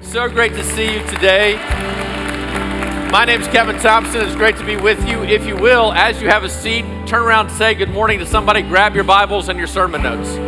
So great to see you today. My name's Kevin Thompson. It's great to be with you. If you will, as you have a seat, turn around and say good morning to somebody. Grab your Bibles and your sermon notes.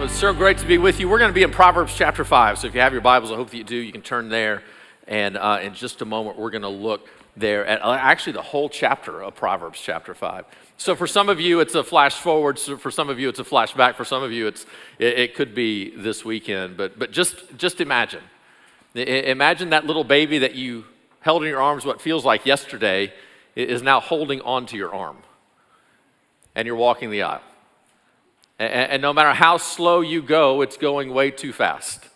It's so great to be with you. We're going to be in Proverbs chapter 5. So if you have your Bibles, I hope that you do. You can turn there. And in just a moment, we're going to look there at actually the whole chapter of Proverbs chapter 5. So for some of you, it's a flash forward. So for some of you, it's a flashback. For some of you, it could be this weekend. But just imagine. Imagine that little baby that you held in your arms what feels like yesterday is now holding onto your arm. And you're walking the aisle. And no matter how slow you go, it's going way too fast.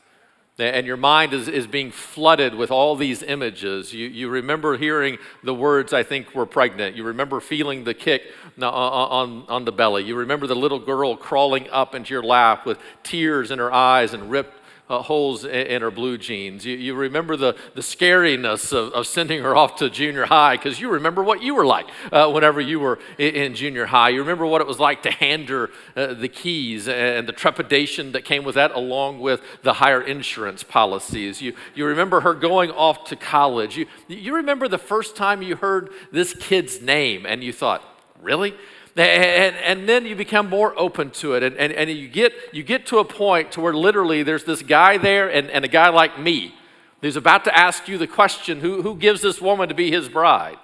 And your mind is being flooded with all these images. You remember hearing the words, I think we're pregnant. You remember feeling the kick on the belly. You remember the little girl crawling up into your lap with tears in her eyes and ripped holes in her blue jeans. You remember the scariness of sending her off to junior high because you remember what you were like whenever you were in junior high. You remember what it was like to hand her the keys and the trepidation that came with that, along with the higher insurance policies. You remember her going off to college. You remember the first time you heard this kid's name and you thought, really? And then you become more open to it, and you get to a point to where literally there's this guy there and a guy like me who's about to ask you the question, who gives this woman to be his bride?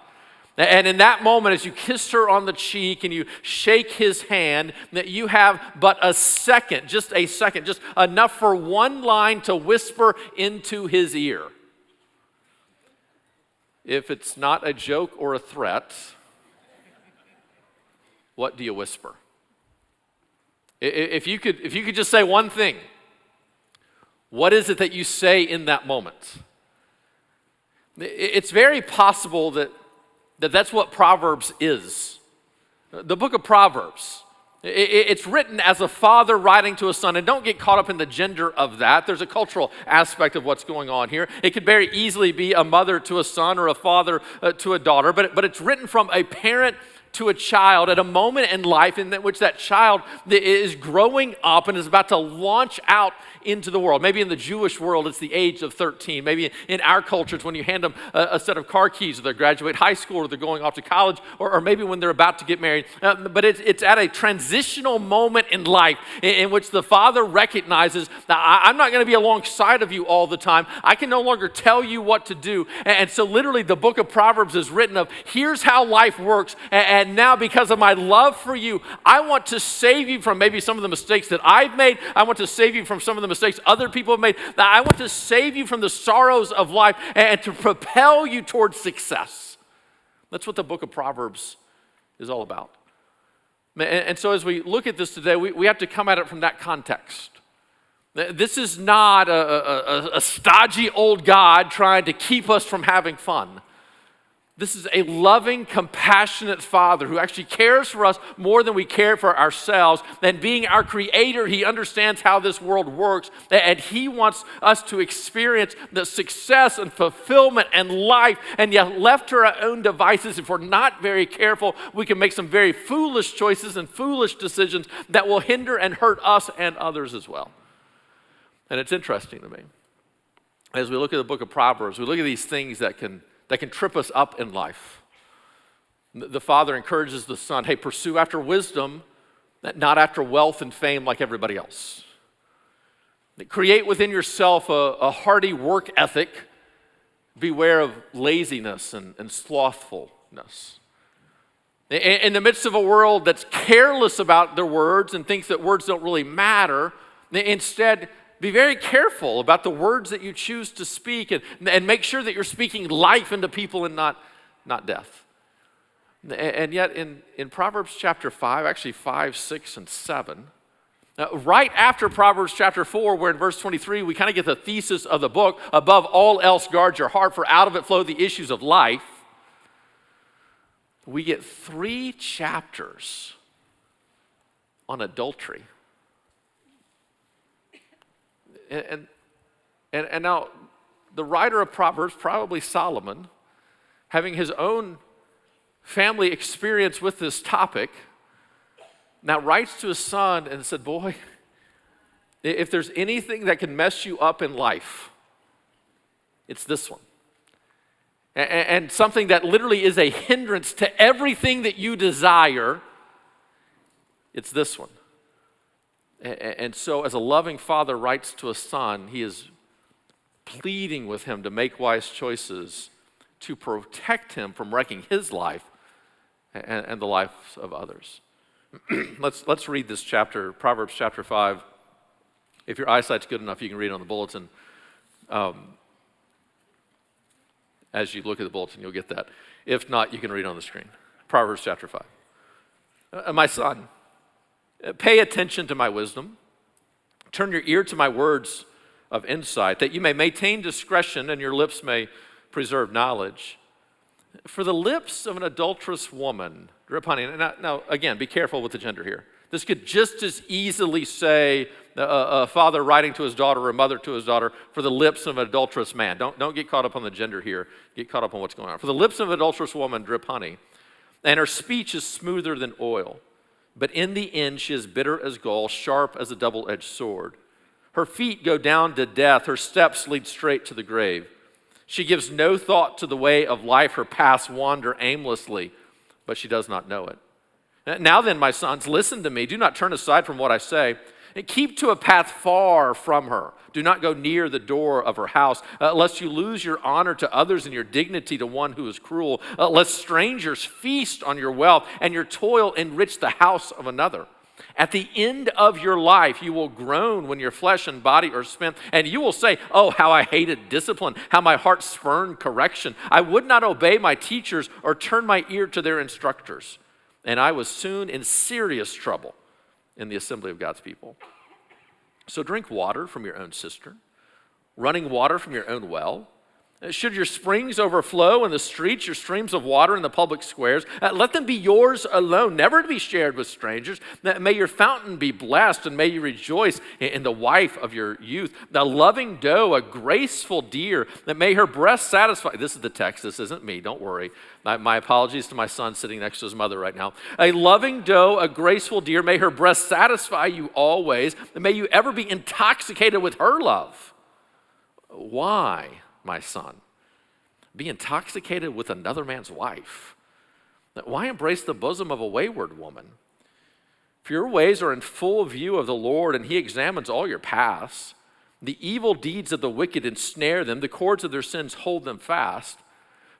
And in that moment, as you kiss her on the cheek and you shake his hand, that you have but a second, just enough for one line to whisper into his ear. If it's not a joke or a threat, what do you whisper? If you could just say one thing, what is it that you say in that moment? It's very possible that that's what Proverbs is. The book of Proverbs. It's written as a father writing to a son, and don't get caught up in the gender of that. There's a cultural aspect of what's going on here. It could very easily be a mother to a son or a father to a daughter, but it's written from a parent to a child at a moment in life in which that child is growing up and is about to launch out into the world. Maybe in the Jewish world, it's the age of 13. Maybe in our culture, it's when you hand them a set of car keys or they graduate high school or they're going off to college, or maybe when they're about to get married. But it's at a transitional moment in life in which the father recognizes that I'm not going to be alongside of you all the time. I can no longer tell you what to do. And so literally the book of Proverbs is written of, here's how life works. And now because of my love for you, I want to save you from maybe some of the mistakes that I've made. I want to save you from some of the mistakes other people have made. Now, I want to save you from the sorrows of life and to propel you towards success. That's what the book of Proverbs is all about. And so as we look at this today, we have to come at it from that context. This is not a stodgy old God trying to keep us from having fun. This is a loving, compassionate Father who actually cares for us more than we care for ourselves. And being our creator, he understands how this world works. And he wants us to experience the success and fulfillment and life. And yet, left to our own devices, if we're not very careful, we can make some very foolish choices and foolish decisions that will hinder and hurt us and others as well. And it's interesting to me. As we look at the book of Proverbs, we look at these things that can trip us up in life. The father encourages the son, hey, pursue after wisdom, not after wealth and fame like everybody else. Create within yourself a hearty work ethic. Beware of laziness and slothfulness. In the midst of a world that's careless about their words and thinks that words don't really matter, instead, be very careful about the words that you choose to speak and make sure that you're speaking life into people and not death. And yet in Proverbs chapter 5, actually 5, 6, and 7, right after Proverbs chapter 4, where in verse 23 we kind of get the thesis of the book, above all else guard your heart, for out of it flow the issues of life, we get 3 chapters on adultery. And, and now, the writer of Proverbs, probably Solomon, having his own family experience with this topic, now writes to his son and said, boy, if there's anything that can mess you up in life, it's this one. And something that literally is a hindrance to everything that you desire, it's this one. And so as a loving father writes to a son, he is pleading with him to make wise choices to protect him from wrecking his life and the lives of others. Let's read this chapter, Proverbs chapter 5. If your eyesight's good enough, you can read it on the bulletin. As you look at the bulletin, you'll get that. If not, you can read it on the screen. Proverbs chapter 5. My son, pay attention to my wisdom. Turn your ear to my words of insight, that you may maintain discretion and your lips may preserve knowledge. For the lips of an adulterous woman drip honey. Now, again, be careful with the gender here. This could just as easily say a father writing to his daughter or a mother to his daughter, for the lips of an adulterous man. Don't get caught up on the gender here. Get caught up on what's going on. For the lips of an adulterous woman drip honey, and her speech is smoother than oil. But in the end she is bitter as gall, sharp as a double-edged sword. Her feet go down to death, her steps lead straight to the grave. She gives no thought to the way of life, her paths wander aimlessly, but she does not know it. Now then, my sons, listen to me. Do not turn aside from what I say. And keep to a path far from her. Do not go near the door of her house, lest you lose your honor to others and your dignity to one who is cruel, lest strangers feast on your wealth and your toil enrich the house of another. At the end of your life, you will groan when your flesh and body are spent, and you will say, oh, how I hated discipline, how my heart spurned correction. I would not obey my teachers or turn my ear to their instructors. And I was soon in serious trouble in the assembly of God's people. So drink water from your own cistern, running water from your own well. Should your springs overflow in the streets, your streams of water in the public squares, let them be yours alone, never to be shared with strangers. May your fountain be blessed, and may you rejoice in the wife of your youth. The loving doe, a graceful deer, that may her breast satisfy. This is the text, this isn't me, don't worry. My apologies to my son sitting next to his mother right now. A loving doe, a graceful deer, may her breast satisfy you always, and may you ever be intoxicated with her love. Why, my son, be intoxicated with another man's wife? Why embrace the bosom of a wayward woman? For your ways are in full view of the Lord, and he examines all your paths. The evil deeds of the wicked ensnare them. The cords of their sins hold them fast.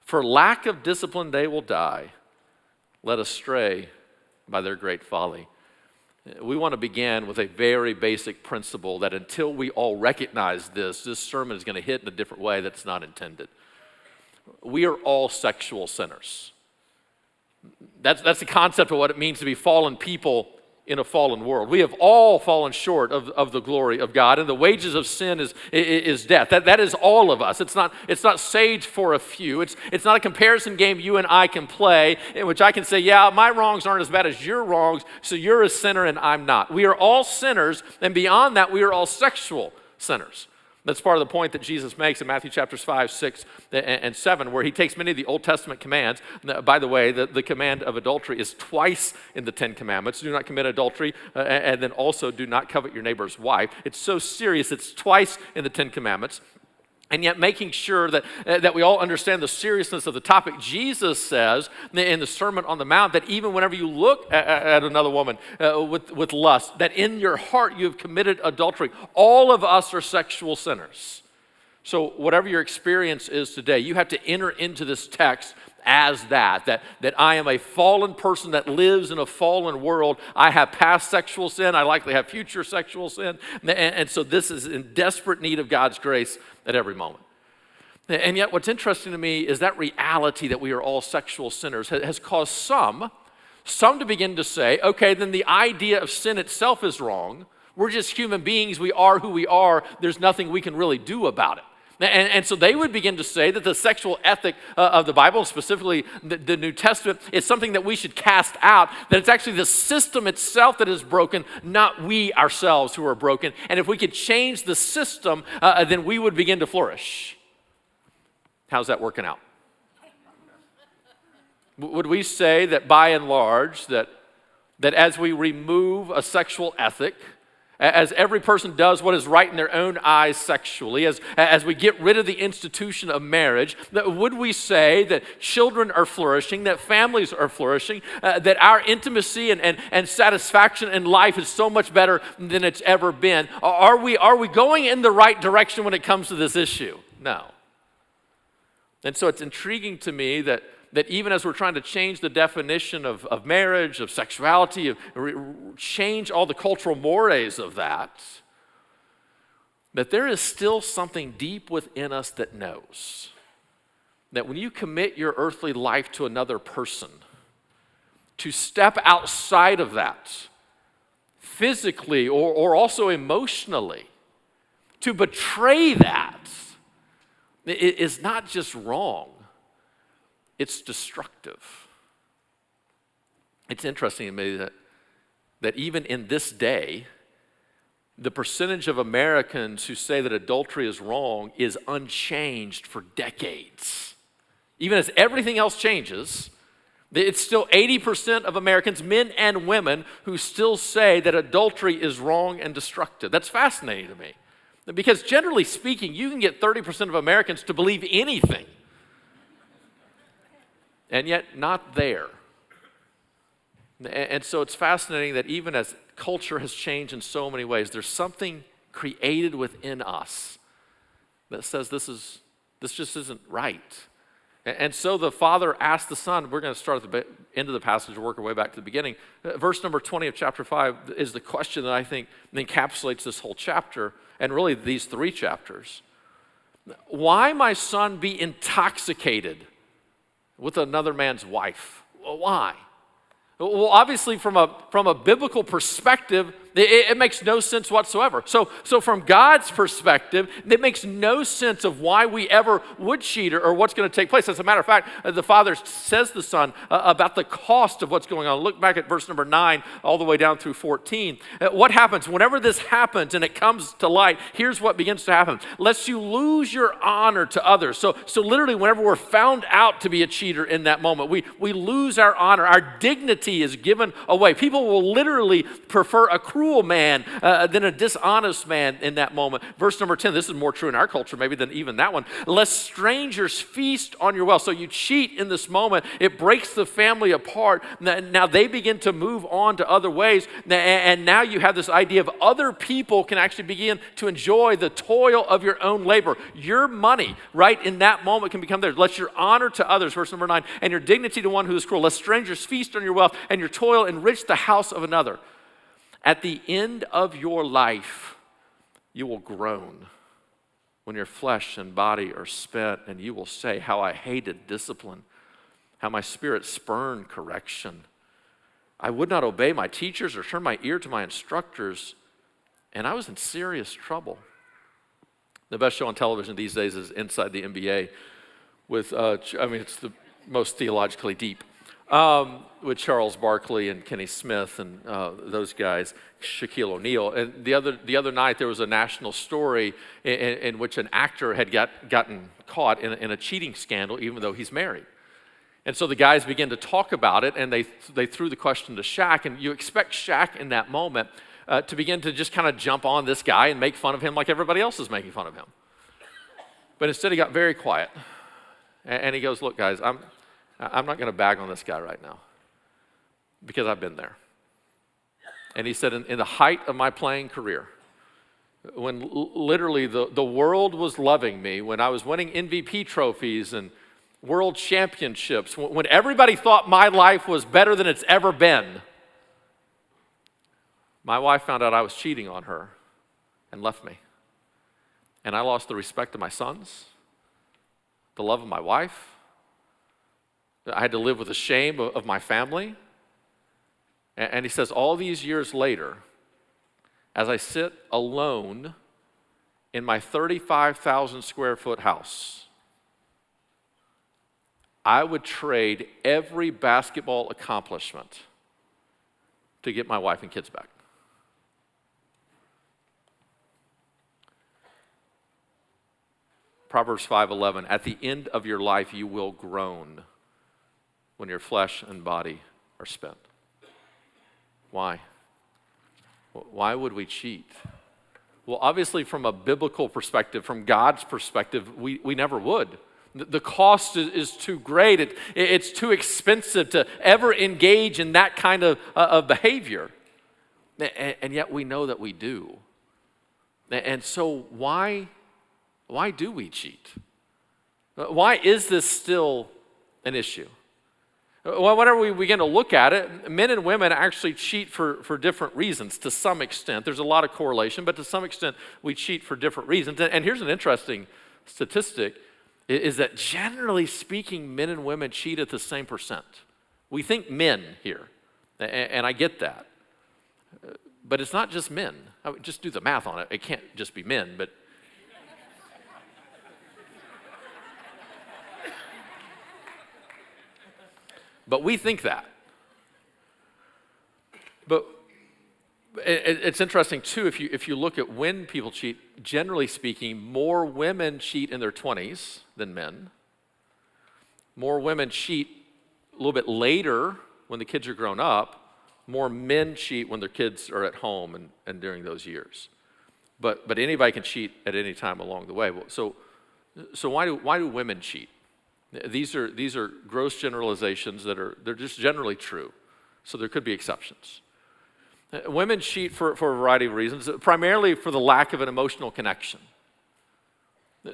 For lack of discipline they will die, led astray by their great folly. We want to begin with a very basic principle that until we all recognize this sermon is going to hit in a different way that's not intended. We are all sexual sinners. That's the concept of what it means to be fallen people in a fallen world. We have all fallen short of the glory of God, and the wages of sin is death. That is all of us. It's not saved for a few. It's not a comparison game you and I can play in which I can say, yeah, my wrongs aren't as bad as your wrongs, so you're a sinner and I'm not. We are all sinners, and beyond that, we are all sexual sinners. That's part of the point that Jesus makes in Matthew chapters 5, 6, and 7, where he takes many of the Old Testament commands. By the way, the command of adultery is twice in the 10 Commandments. Do not commit adultery, and then also do not covet your neighbor's wife. It's so serious, it's twice in the 10 Commandments. And yet making sure that we all understand the seriousness of the topic, Jesus says in the Sermon on the Mount that even whenever you look at another woman with lust, that in your heart you have committed adultery. All of us are sexual sinners. So whatever your experience is today, you have to enter into this text as that I am a fallen person that lives in a fallen world. I have past sexual sin. I likely have future sexual sin. And so this is in desperate need of God's grace at every moment. And yet what's interesting to me is that reality that we are all sexual sinners has caused some to begin to say, okay, then the idea of sin itself is wrong. We're just human beings. We are who we are. There's nothing we can really do about it. And so they would begin to say that the sexual ethic of the Bible, specifically the New Testament, is something that we should cast out, that it's actually the system itself that is broken, not we ourselves who are broken. And if we could change the system, then we would begin to flourish. How's that working out? Would we say that by and large, that as we remove a sexual ethic, as every person does what is right in their own eyes sexually, as we get rid of the institution of marriage, would we say that children are flourishing, that families are flourishing, that our intimacy and satisfaction in life is so much better than it's ever been? Are we going in the right direction when it comes to this issue? No. And so it's intriguing to me that even as we're trying to change the definition of marriage, of sexuality, change all the cultural mores of that there is still something deep within us that knows that when you commit your earthly life to another person, to step outside of that, physically or also emotionally, to betray that, it is not just wrong. It's destructive. It's interesting to me that even in this day, the percentage of Americans who say that adultery is wrong is unchanged for decades. Even as everything else changes, it's still 80% of Americans, men and women, who still say that adultery is wrong and destructive. That's fascinating to me. Because generally speaking, you can get 30% of Americans to believe anything. And yet not there. And so it's fascinating that even as culture has changed in so many ways, there's something created within us that says this just isn't right. And so the father asked the son, we're going to start at the end of the passage and work our way back to the beginning. Verse number 20 of chapter 5 is the question that I think encapsulates this whole chapter and really these 3 chapters. Why, my son, be intoxicated with another man's wife? Well, why? Well, obviously from a biblical perspective, it makes no sense whatsoever. So from God's perspective, it makes no sense of why we ever would cheat or what's going to take place. As a matter of fact, the father says to the son about the cost of what's going on. Look back at verse number 9 all the way down through 14. What happens? Whenever this happens and it comes to light, here's what begins to happen. Lest you lose your honor to others. So literally whenever we're found out to be a cheater in that moment, we lose our honor. Our dignity is given away. People will literally prefer a cruel man than a dishonest man in that moment. Verse number 10, this is more true in our culture maybe than even that one. Lest strangers feast on your wealth. So you cheat in this moment. It breaks the family apart. Now they begin to move on to other ways. And now you have this idea of other people can actually begin to enjoy the toil of your own labor. Your money, right, in that moment can become theirs. Let your honor to others, verse number 9, and your dignity to one who is cruel. Lest strangers feast on your wealth and your toil enrich the house of another. At the end of your life, you will groan when your flesh and body are spent, and you will say, how I hated discipline, how my spirit spurned correction. I would not obey my teachers or turn my ear to my instructors, and I was in serious trouble. The best show on television these days is Inside the NBA with, it's the most theologically deep. With Charles Barkley and Kenny Smith and those guys, Shaquille O'Neal. And the other night there was a national story in which an actor had gotten caught in a cheating scandal, even though he's married. And so the guys began to talk about it, and they threw the question to Shaq. And you expect Shaq in that moment to begin to just kind of jump on this guy and make fun of him like everybody else is making fun of him. But instead he got very quiet. And he goes, look, guys, I'm not going to bag on this guy right now because I've been there. And he said, in the height of my playing career, when literally the world was loving me, when I was winning MVP trophies and world championships, when everybody thought my life was better than it's ever been, my wife found out I was cheating on her and left me. And I lost the respect of my sons, the love of my wife. I had to live with the shame of my family. And he says, all these years later, as I sit alone in my 35,000 square foot house, I would trade every basketball accomplishment to get my wife and kids back. Proverbs 5:11, at the end of your life you will groan when your flesh and body are spent. Why? Why would we cheat? Well, obviously from a biblical perspective, from God's perspective, we never would. The cost is too great. It's too expensive to ever engage in that kind of behavior. And yet we know that we do. And so why do we cheat? Why is this still an issue? Well, whenever we begin to look at it, men and women actually cheat for different reasons to some extent. There's a lot of correlation, but to some extent we cheat for different reasons. And here's an interesting statistic, is that generally speaking, men and women cheat at the same percent. We think men here, and I get that. But it's not just men. I mean, just do the math on it. It can't just be men, but we think that. But it's interesting too, if you look at when people cheat, generally speaking, more women cheat in their 20s than men. More women cheat a little bit later when the kids are grown up. More men cheat when their kids are at home and during those years. But anybody can cheat at any time along the way. So why do women cheat? These are gross generalizations they're just generally true. So there could be exceptions. Women cheat for a variety of reasons, primarily for the lack of an emotional connection.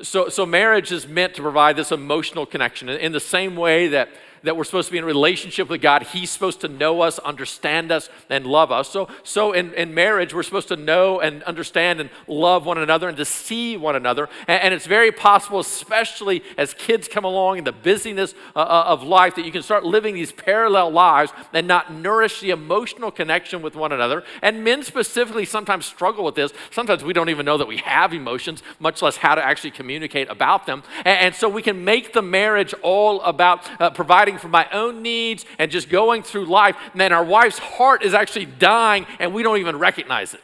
So marriage is meant to provide this emotional connection in the same way that we're supposed to be in a relationship with God. He's supposed to know us, understand us, and love us. So in marriage, we're supposed to know and understand and love one another and to see one another. And it's very possible, especially as kids come along in the busyness of life, that you can start living these parallel lives and not nourish the emotional connection with one another. And men specifically sometimes struggle with this. Sometimes we don't even know that we have emotions, much less how to actually communicate about them. And so we can make the marriage all about providing for my own needs and just going through life. And then our wife's heart is actually dying and we don't even recognize it.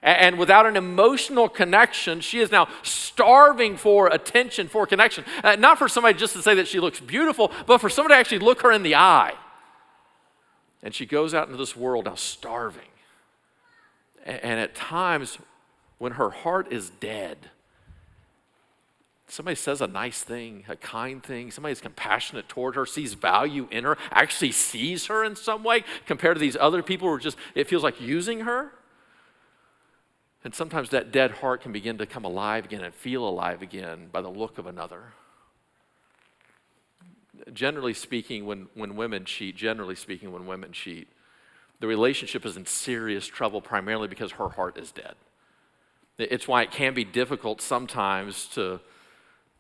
And without an emotional connection, she is now starving for attention, for connection. Not for somebody just to say that she looks beautiful, but for somebody to actually look her in the eye. And she goes out into this world now starving. And at times when her heart is dead, somebody says a nice thing, a kind thing, somebody's compassionate toward her, sees value in her, actually sees her in some way compared to these other people who are just, it feels like using her. And sometimes that dead heart can begin to come alive again and feel alive again by the look of another. Generally speaking, when women cheat, the relationship is in serious trouble primarily because her heart is dead. It's why it can be difficult sometimes to,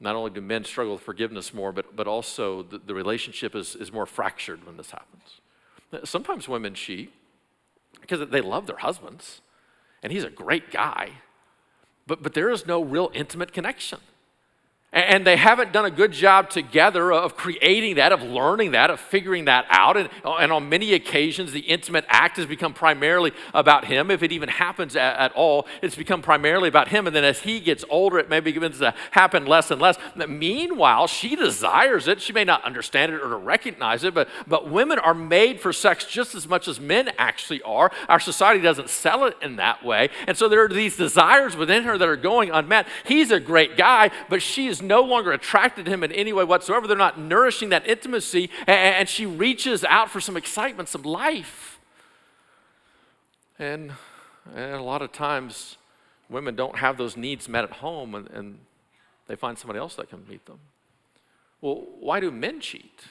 not only do men struggle with forgiveness more, but also the relationship is more fractured when this happens. Sometimes women cheat because they love their husbands, and he's a great guy, but there is no real intimate connection. And they haven't done a good job together of creating that, of learning that, of figuring that out. And on many occasions, the intimate act has become primarily about him. If it even happens at all, it's become primarily about him. And then as he gets older, it maybe begins to happen less and less. Meanwhile, she desires it. She may not understand it or recognize it, but women are made for sex just as much as men actually are. Our society doesn't sell it in that way. And so there are these desires within her that are going unmet. He's a great guy, but she is no longer attracted to him in any way whatsoever. They're not nourishing that intimacy, and she reaches out for some excitement, some life. And a lot of times, women don't have those needs met at home, and they find somebody else that can meet them. Well, why do men cheat?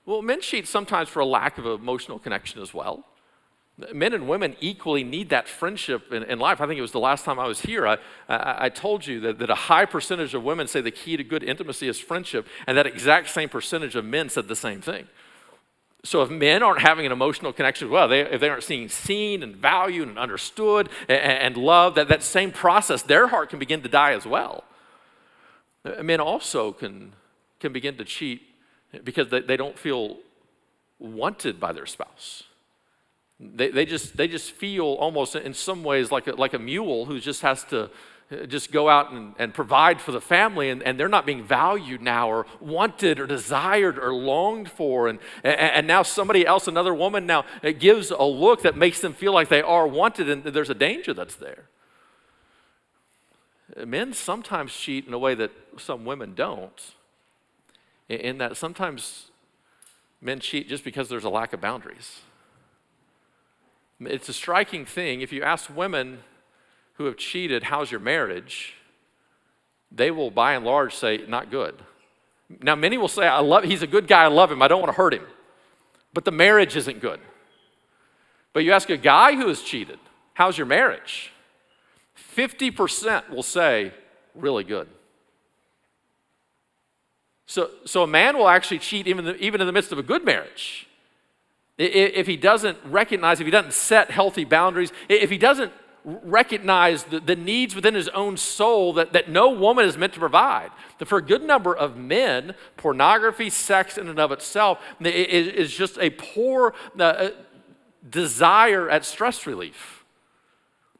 Well, men cheat sometimes for a lack of emotional connection as well. Men and women equally need that friendship in life. I think it was the last time I was here, I told you that a high percentage of women say the key to good intimacy is friendship, and that exact same percentage of men said the same thing. So if men aren't having an emotional connection, well, if they aren't seeing seen and valued and understood and loved, that same process, their heart can begin to die as well. Men also can begin to cheat because they don't feel wanted by their spouse. They just feel almost in some ways like a mule who just has to just go out and provide for the family, and they're not being valued now or wanted or desired or longed for. And now somebody else, another woman now, it gives a look that makes them feel like they are wanted, and there's a danger that's there. Men sometimes cheat in a way that some women don't, in that sometimes men cheat just because there's a lack of boundaries. It's a striking thing. If you ask women who have cheated, how's your marriage? They will, by and large, say, not good. Now, many will say, he's a good guy, I love him, I don't want to hurt him. But the marriage isn't good. But you ask a guy who has cheated, how's your marriage? 50% will say, really good. So a man will actually cheat even in the midst of a good marriage. If he doesn't recognize, if he doesn't set healthy boundaries, if he doesn't recognize the needs within his own soul that no woman is meant to provide. That for a good number of men, pornography, sex in and of itself is just a poor desire at stress relief.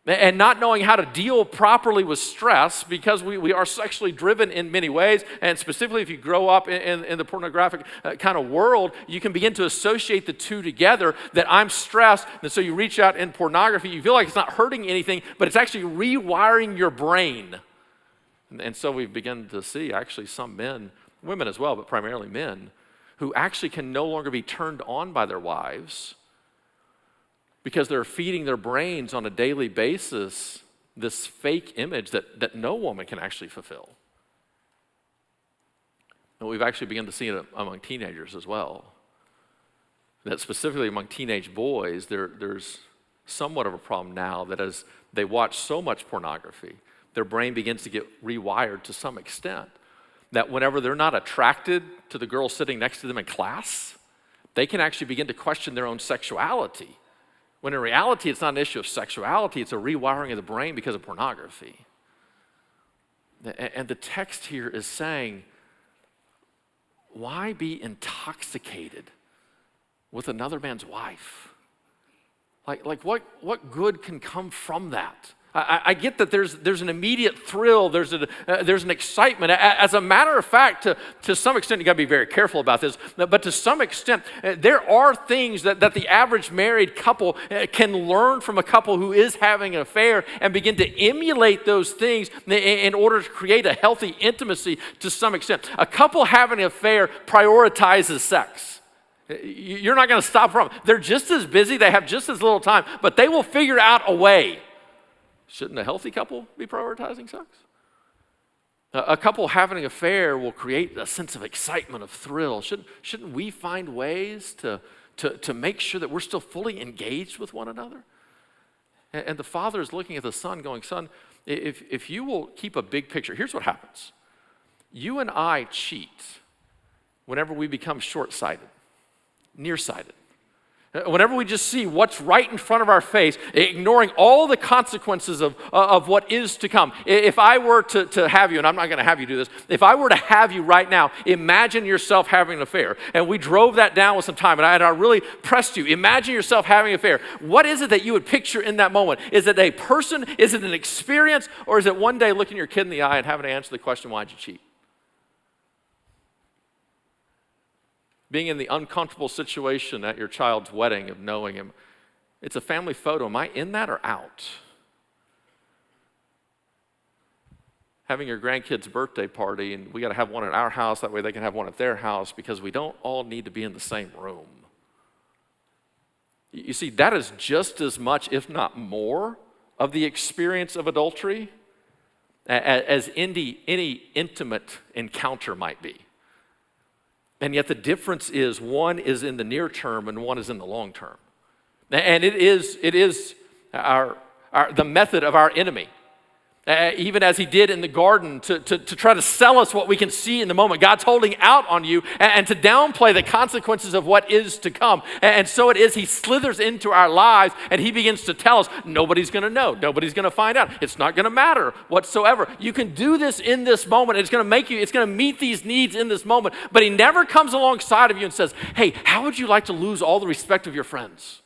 And not knowing how to deal properly with stress, because we are sexually driven in many ways, and specifically if you grow up in the pornographic kind of world, you can begin to associate the two together, that I'm stressed, and so you reach out in pornography, you feel like it's not hurting anything, but it's actually rewiring your brain. And so we've begun to see actually some men, women as well, but primarily men, who actually can no longer be turned on by their wives, because they're feeding their brains on a daily basis this fake image that no woman can actually fulfill. And we've actually begun to see it among teenagers as well. That specifically among teenage boys, there's somewhat of a problem now that as they watch so much pornography, their brain begins to get rewired to some extent. That whenever they're not attracted to the girl sitting next to them in class, they can actually begin to question their own sexuality. When in reality, it's not an issue of sexuality, it's a rewiring of the brain because of pornography. And the text here is saying, why be intoxicated with another man's wife? Like what good can come from that? I get that there's an immediate thrill, there's an excitement. As a matter of fact, to some extent, you got to be very careful about this, but to some extent, there are things that the average married couple can learn from a couple who is having an affair and begin to emulate those things in order to create a healthy intimacy to some extent. A couple having an affair prioritizes sex. You're not going to stop from them. They're just as busy, they have just as little time, but they will figure out a way. Shouldn't a healthy couple be prioritizing sex? A couple having an affair will create a sense of excitement, of thrill. Shouldn't we find ways to make sure that we're still fully engaged with one another? And the father is looking at the son going, son, if you will keep a big picture, here's what happens. You and I cheat whenever we become short-sighted, nearsighted. Whenever we just see what's right in front of our face, ignoring all the consequences of what is to come. If I were to have you, and I'm not going to have you do this, if I were to have you right now, imagine yourself having an affair. And we drove that down with some time, and I really pressed you. Imagine yourself having an affair. What is it that you would picture in that moment? Is it a person? Is it an experience? Or is it one day looking your kid in the eye and having to answer the question, why'd you cheat? Being in the uncomfortable situation at your child's wedding of knowing him, it's a family photo. Am I in that or out? Having your grandkid's birthday party, and we got to have one at our house, that way they can have one at their house, because we don't all need to be in the same room. You see, that is just as much, if not more, of the experience of adultery as any intimate encounter might be. And yet the difference is one is in the near term and one is in the long term. And it is the method of our enemy. even as he did in the garden, to try to sell us what we can see in the moment. God's holding out on you, and to downplay the consequences of what is to come. And so it is, he slithers into our lives, and he begins to tell us, nobody's going to know, nobody's going to find out, it's not going to matter whatsoever. You can do this in this moment, it's going to meet these needs in this moment, but he never comes alongside of you and says, hey, how would you like to lose all the respect of your friends?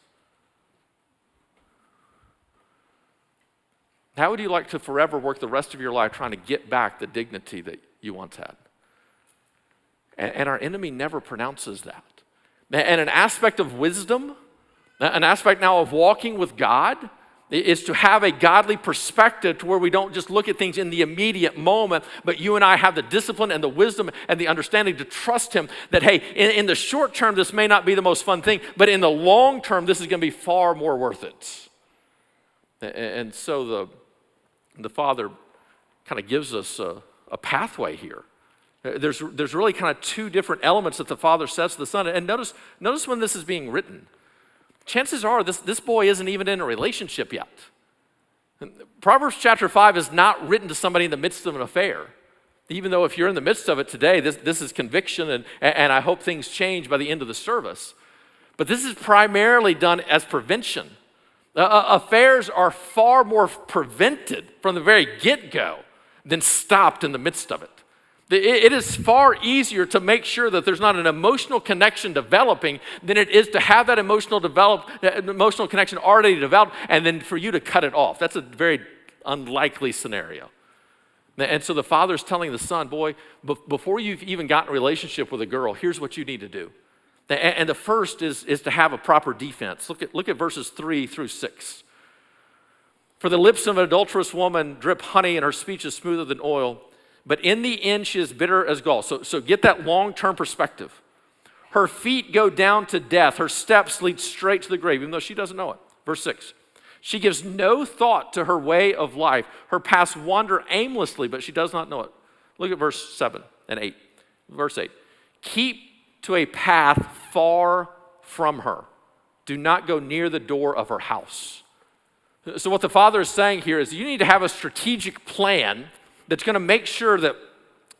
How would you like to forever work the rest of your life trying to get back the dignity that you once had? And our enemy never pronounces that. And an aspect of wisdom, an aspect now of walking with God, is to have a godly perspective to where we don't just look at things in the immediate moment, but you and I have the discipline and the wisdom and the understanding to trust him that, hey, in the short term, this may not be the most fun thing, but in the long term, this is going to be far more worth it. And so the Father kind of gives us a pathway here. There's really kind of two different elements that the Father says to the Son. And notice when this is being written. Chances are this boy isn't even in a relationship yet. Proverbs chapter 5 is not written to somebody in the midst of an affair. Even though if you're in the midst of it today, this is conviction, and I hope things change by the end of the service. But this is primarily done as prevention. Affairs are far more prevented from the very get-go than stopped in the midst of it. It is far easier to make sure that there's not an emotional connection developing than it is to have that emotional connection already developed and then for you to cut it off. That's a very unlikely scenario. And so the Father's telling the Son, boy, before you've even gotten a relationship with a girl, here's what you need to do. And the first is to have a proper defense. Look at verses 3 through 6. For the lips of an adulterous woman drip honey, and her speech is smoother than oil. But in the end, she is bitter as gall. So get that long-term perspective. Her feet go down to death. Her steps lead straight to the grave, even though she doesn't know it. Verse 6. She gives no thought to her way of life. Her paths wander aimlessly, but she does not know it. Look at verse 7 and 8. Verse 8. Keep to a path far from her. Do not go near the door of her house. So what the Father is saying here is you need to have a strategic plan that's going to make sure that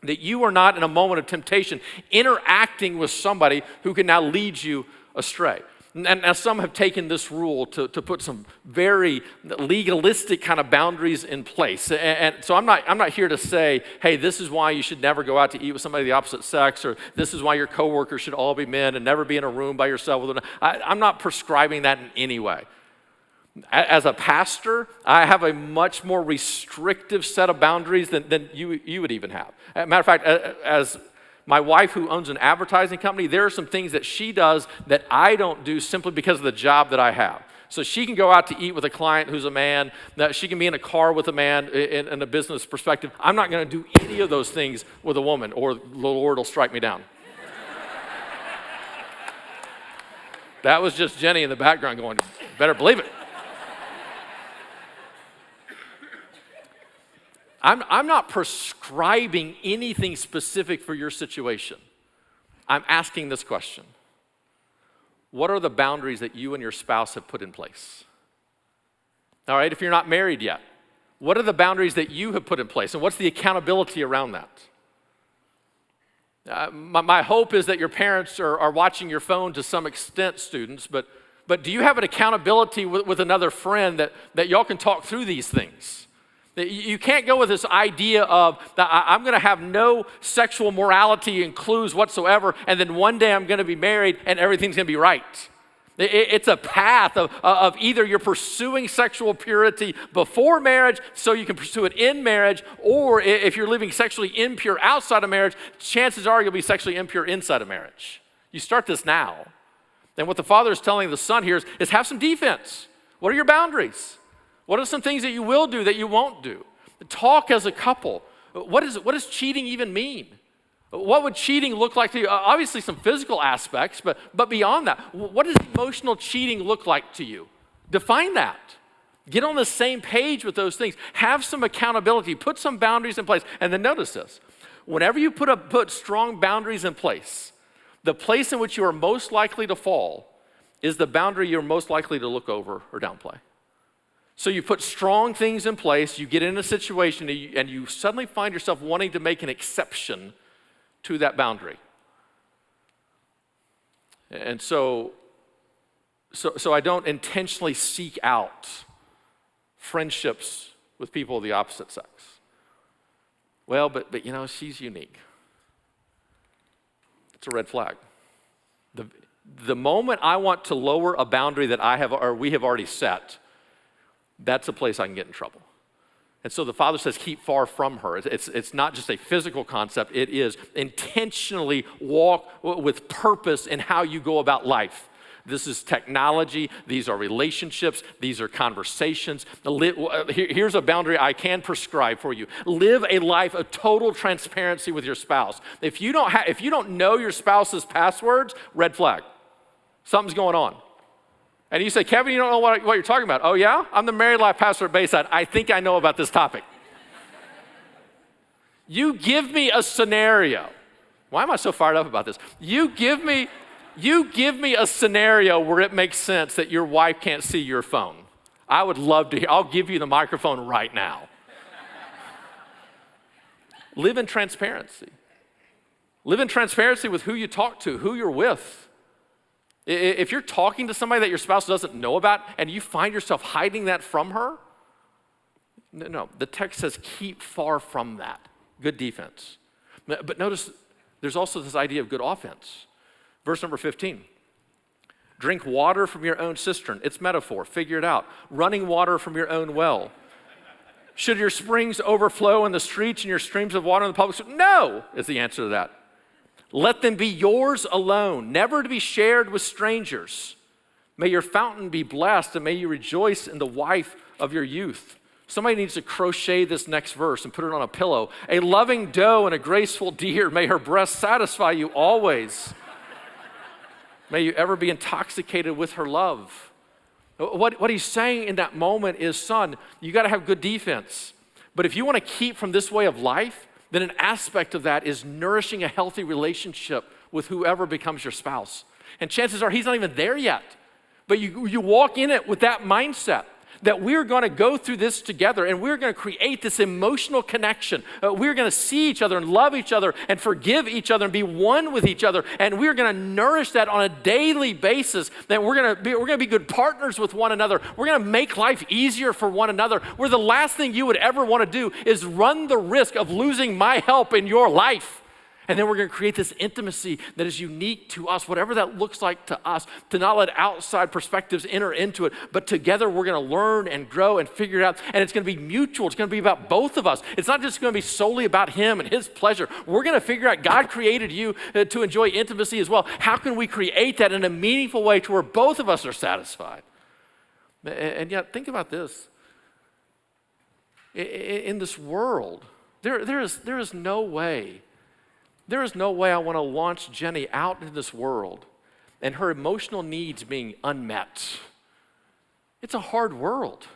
you are not in a moment of temptation interacting with somebody who can now lead you astray. And now some have taken this rule to put some very legalistic kind of boundaries in place. And so I'm not here to say, hey, this is why you should never go out to eat with somebody of the opposite sex, or this is why your coworkers should all be men and never be in a room by yourself with them. I'm not prescribing that in any way. As a pastor, I have a much more restrictive set of boundaries than you would even have. As a matter of fact, as my wife, who owns an advertising company, there are some things that she does that I don't do simply because of the job that I have. So she can go out to eat with a client who's a man, that she can be in a car with a man in a business perspective. I'm not going to do any of those things with a woman, or the Lord will strike me down. That was just Jenny in the background going, better believe it. I'm not prescribing anything specific for your situation. I'm asking this question. What are the boundaries that you and your spouse have put in place? All right, if you're not married yet, what are the boundaries that you have put in place? And what's the accountability around that? My hope is that your parents are watching your phone to some extent, students, but do you have an accountability with another friend that y'all can talk through these things? You can't go with this idea of that I'm going to have no sexual morality and clues whatsoever, and then one day I'm going to be married and everything's going to be right. It's a path of either you're pursuing sexual purity before marriage so you can pursue it in marriage, or if you're living sexually impure outside of marriage, chances are you'll be sexually impure inside of marriage. You start this now. And what the Father is telling the Son here is have some defense. What are your boundaries? What are some things that you will do that you won't do? Talk as a couple. What does cheating even mean? What would cheating look like to you? Obviously some physical aspects, but beyond that, what does emotional cheating look like to you? Define that. Get on the same page with those things. Have some accountability. Put some boundaries in place. And then notice this. Whenever you put strong boundaries in place, the place in which you are most likely to fall is the boundary you're most likely to look over or downplay. So you put strong things in place, you get in a situation, and you suddenly find yourself wanting to make an exception to that boundary. And so I don't intentionally seek out friendships with people of the opposite sex. Well, but she's unique. It's a red flag. The moment I want to lower a boundary that we have already set, that's a place I can get in trouble. And so the Father says, keep far from her. It's not just a physical concept. It is intentionally walk with purpose in how you go about life. This is technology. These are relationships. These are conversations. Here's a boundary I can prescribe for you. Live a life of total transparency with your spouse. If you don't know your spouse's passwords, red flag. Something's going on. And you say, Kevin, you don't know what you're talking about. Oh, yeah? I'm the married life pastor at Bayside. I think I know about this topic. You give me a scenario. Why am I so fired up about this? You give me a scenario where it makes sense that your wife can't see your phone. I would love to hear. I'll give you the microphone right now. Live in transparency. Live in transparency with who you talk to, who you're with. If you're talking to somebody that your spouse doesn't know about and you find yourself hiding that from her, no, the text says keep far from that. Good defense. But notice there's also this idea of good offense. Verse number 15. Drink water from your own cistern. It's metaphor. Figure it out. Running water from your own well. Should your springs overflow in the streets and your streams of water in the public? No, is the answer to that. Let them be yours alone, never to be shared with strangers. May your fountain be blessed, and may you rejoice in the wife of your youth. Somebody needs to crochet this next verse and put it on a pillow. A loving doe and a graceful deer, may her breast satisfy you always. May you ever be intoxicated with her love. What he's saying in that moment is, son, you got to have good defense. But if you want to keep from this way of life, then an aspect of that is nourishing a healthy relationship with whoever becomes your spouse. And chances are he's not even there yet. But you walk in it with that mindset that we're going to go through this together and we're going to create this emotional connection. We're going to see each other and love each other and forgive each other and be one with each other. And we're going to nourish that on a daily basis. That we're going to be good partners with one another. We're going to make life easier for one another. Where the last thing you would ever want to do is run the risk of losing my help in your life. And then we're going to create this intimacy that is unique to us, whatever that looks like to us, to not let outside perspectives enter into it, but together we're going to learn and grow and figure it out. And it's going to be mutual. It's going to be about both of us. It's not just going to be solely about him and his pleasure. We're going to figure out God created you to enjoy intimacy as well. How can we create that in a meaningful way to where both of us are satisfied? And yet, think about this. In this world, there is no way. There is no way I want to launch Jenny out into this world and her emotional needs being unmet. It's a hard world.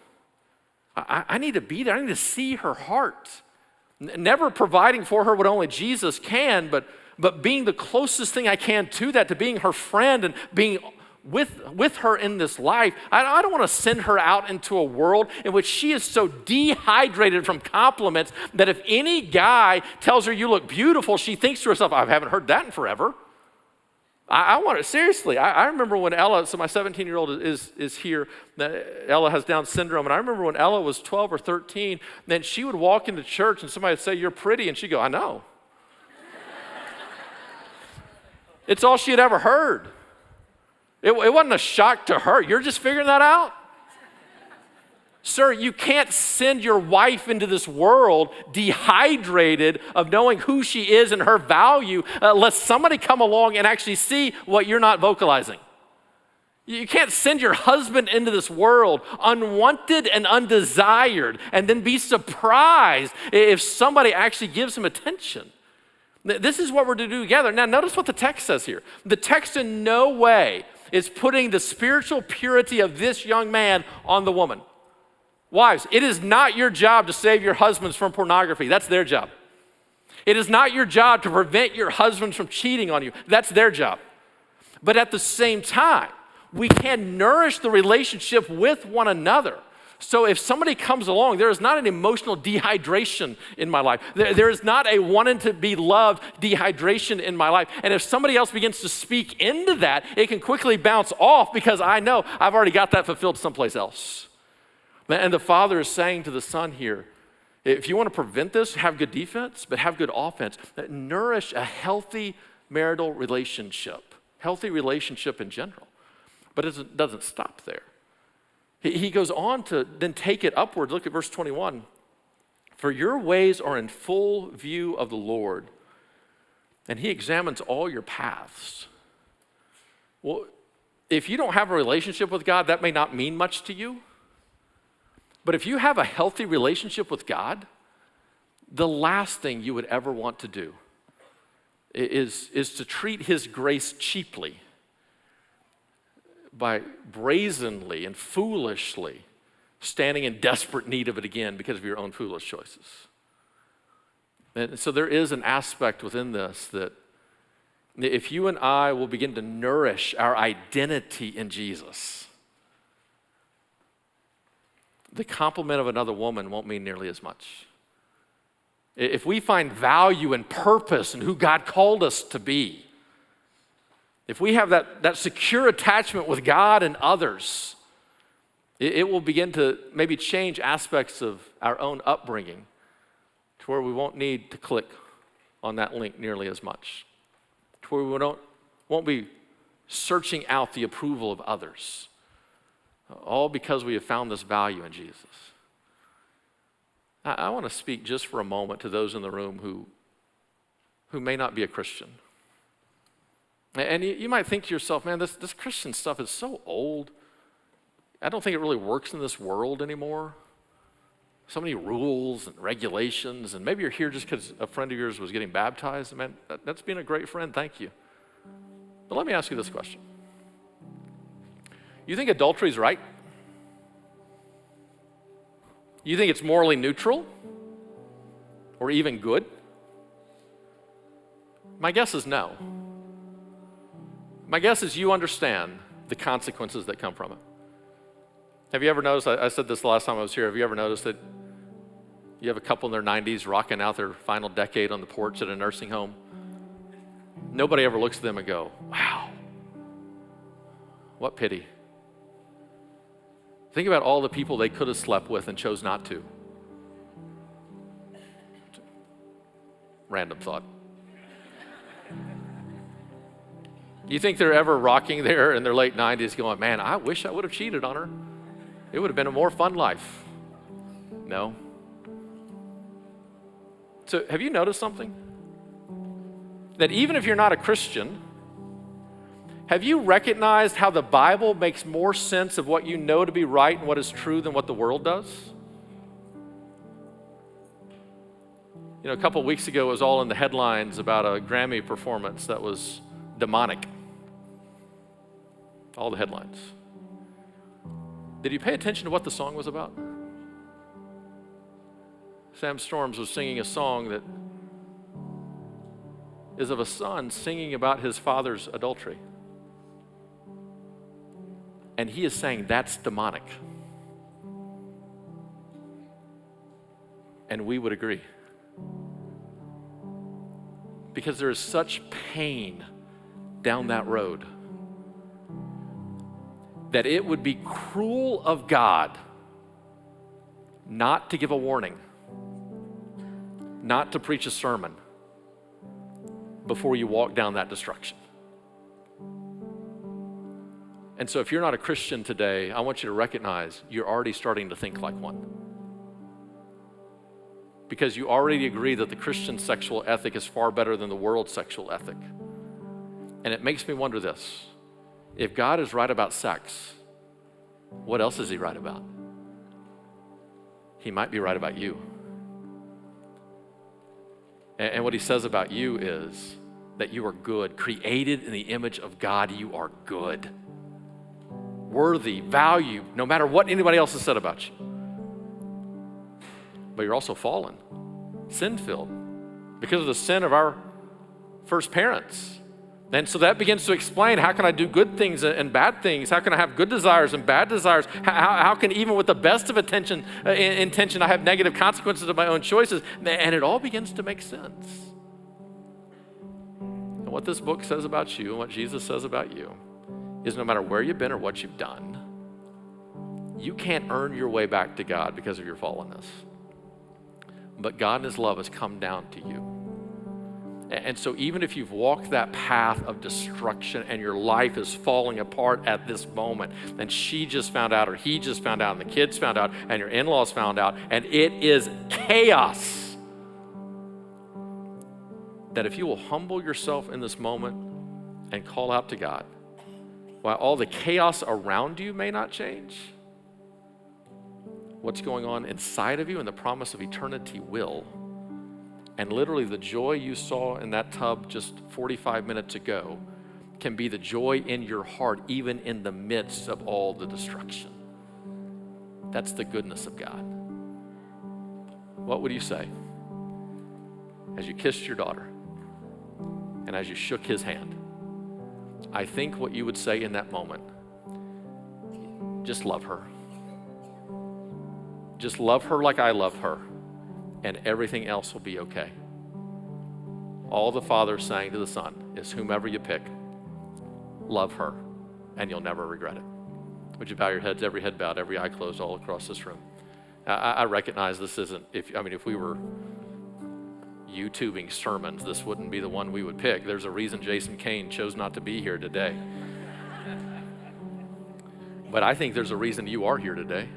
I need to be there. I need to see her heart. Never providing for her what only Jesus can, but being the closest thing I can to that, to being her friend and being with her in this life. I don't want to send her out into a world in which she is so dehydrated from compliments that if any guy tells her you look beautiful, she thinks to herself, I haven't heard that in forever. I want it, seriously. I remember when Ella, so my 17-year-old is here, Ella has Down syndrome, and I remember when Ella was 12 or 13, then she would walk into church and somebody would say, you're pretty, and she'd go, I know. It's all she had ever heard. It wasn't a shock to her. You're just figuring that out? Sir, you can't send your wife into this world dehydrated of knowing who she is and her value unless somebody come along and actually see what you're not vocalizing. You can't send your husband into this world unwanted and undesired and then be surprised if somebody actually gives him attention. This is what we're to do together. Now, notice what the text says here. The text in no way is putting the spiritual purity of this young man on the woman. Wives, it is not your job to save your husbands from pornography. That's their job. It is not your job to prevent your husbands from cheating on you. That's their job. But at the same time, we can nourish the relationship with one another So if somebody comes along, there is not an emotional dehydration in my life. There is not a wanting to be loved dehydration in my life. And if somebody else begins to speak into that, it can quickly bounce off because I know I've already got that fulfilled someplace else. And the Father is saying to the Son here, if you want to prevent this, have good defense, but have good offense. Nourish a healthy marital relationship, healthy relationship in general. But it doesn't stop there. He goes on to then take it upward. Look at verse 21. For your ways are in full view of the Lord, and he examines all your paths. Well, if you don't have a relationship with God, that may not mean much to you. But if you have a healthy relationship with God, the last thing you would ever want to do is to treat his grace cheaply by brazenly and foolishly standing in desperate need of it again because of your own foolish choices. And so there is an aspect within this that if you and I will begin to nourish our identity in Jesus, the compliment of another woman won't mean nearly as much. If we find value and purpose in who God called us to be, if we have that secure attachment with God and others, it will begin to maybe change aspects of our own upbringing to where we won't need to click on that link nearly as much, to where we won't be searching out the approval of others, all because we have found this value in Jesus. I want to speak just for a moment to those in the room who may not be a Christian. And you might think to yourself, man, this Christian stuff is so old. I don't think it really works in this world anymore. So many rules and regulations, and maybe you're here just because a friend of yours was getting baptized. Man, that's being a great friend, thank you. But let me ask you this question. You think adultery is right? You think it's morally neutral or even good? My guess is no. My guess is you understand the consequences that come from it. Have you ever noticed, I said this the last time I was here, have you ever noticed that you have a couple in their 90s rocking out their final decade on the porch at a nursing home? Nobody ever looks at them and go, wow, what pity. Think about all the people they could have slept with and chose not to. Random thought. You think they're ever rocking there in their late 90s going, man, I wish I would have cheated on her. It would have been a more fun life. No. So have you noticed something? That even if you're not a Christian, have you recognized how the Bible makes more sense of what you know to be right and what is true than what the world does? You know, a couple of weeks ago, it was all in the headlines about a Grammy performance that was demonic. All the headlines. Did you pay attention to what the song was about? Sam Storms was singing a song that is of a son singing about his father's adultery. And he is saying that's demonic. And we would agree. Because there is such pain down that road that it would be cruel of God not to give a warning, not to preach a sermon before you walk down that destruction. And so if you're not a Christian today, I want you to recognize you're already starting to think like one. Because you already agree that the Christian sexual ethic is far better than the world's sexual ethic. And it makes me wonder this. If God is right about sex, what else is he right about? He might be right about you. And what he says about you is that you are good. Created in the image of God, you are good. Worthy, valued, no matter what anybody else has said about you. But you're also fallen, sin-filled, because of the sin of our first parents. And so that begins to explain, how can I do good things and bad things? How can I have good desires and bad desires? How can, even with the best of intention, I have negative consequences of my own choices? And it all begins to make sense. And what this book says about you and what Jesus says about you is, no matter where you've been or what you've done, you can't earn your way back to God because of your fallenness. But God in his love has come down to you. And so even if you've walked that path of destruction and your life is falling apart at this moment, and she just found out, or he just found out, and the kids found out, and your in-laws found out, and it is chaos, that if you will humble yourself in this moment and call out to God, while all the chaos around you may not change, what's going on inside of you and the promise of eternity will. And literally the joy you saw in that tub just 45 minutes ago can be the joy in your heart, even in the midst of all the destruction. That's the goodness of God. What would you say as you kissed your daughter and as you shook his hand? I think what you would say in that moment, just love her. Just love her like I love her, and everything else will be okay. All the Father's saying to the Son is, whomever you pick, love her, and you'll never regret it. Would you bow your heads, every head bowed, every eye closed, all across this room? I recognize this isn't, if we were YouTubing sermons, this wouldn't be the one we would pick. There's a reason Jason Kane chose not to be here today. But I think there's a reason you are here today.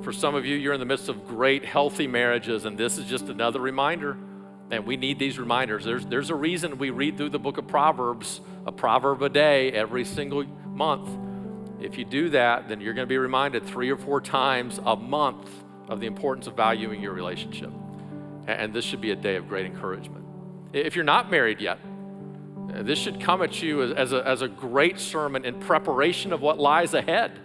For some of you, you're in the midst of great, healthy marriages, and this is just another reminder. And we need these reminders. There's a reason we read through the book of Proverbs, a proverb a day, every single month. If you do that, then you're going to be reminded 3 or 4 times a month of the importance of valuing your relationship. And this should be a day of great encouragement. If you're not married yet, this should come at you as a great sermon in preparation of what lies ahead.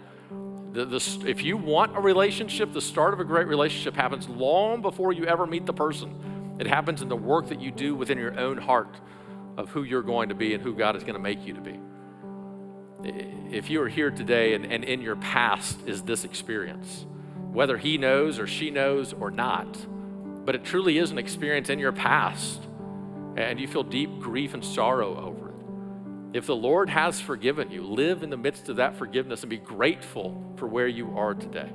If you want a relationship, the start of a great relationship happens long before you ever meet the person. It happens in the work that you do within your own heart of who you're going to be and who God is going to make you to be. If you are here today and in your past is this experience, whether he knows or she knows or not, but it truly is an experience in your past, and you feel deep grief and sorrow over it. If the Lord has forgiven you, live in the midst of that forgiveness and be grateful for where you are today.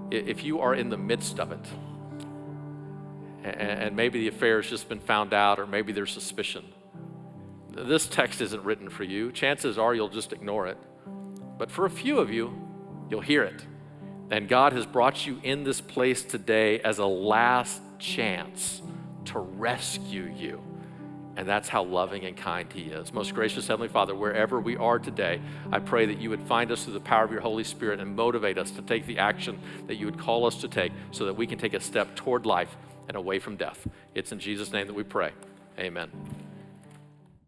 If you are in the midst of it, and maybe the affair has just been found out, or maybe there's suspicion, this text isn't written for you. Chances are you'll just ignore it. But for a few of you, you'll hear it. And God has brought you in this place today as a last chance to rescue you. And that's how loving and kind he is. Most gracious Heavenly Father, wherever we are today, I pray that you would find us through the power of your Holy Spirit and motivate us to take the action that you would call us to take so that we can take a step toward life and away from death. It's in Jesus' name that we pray. Amen.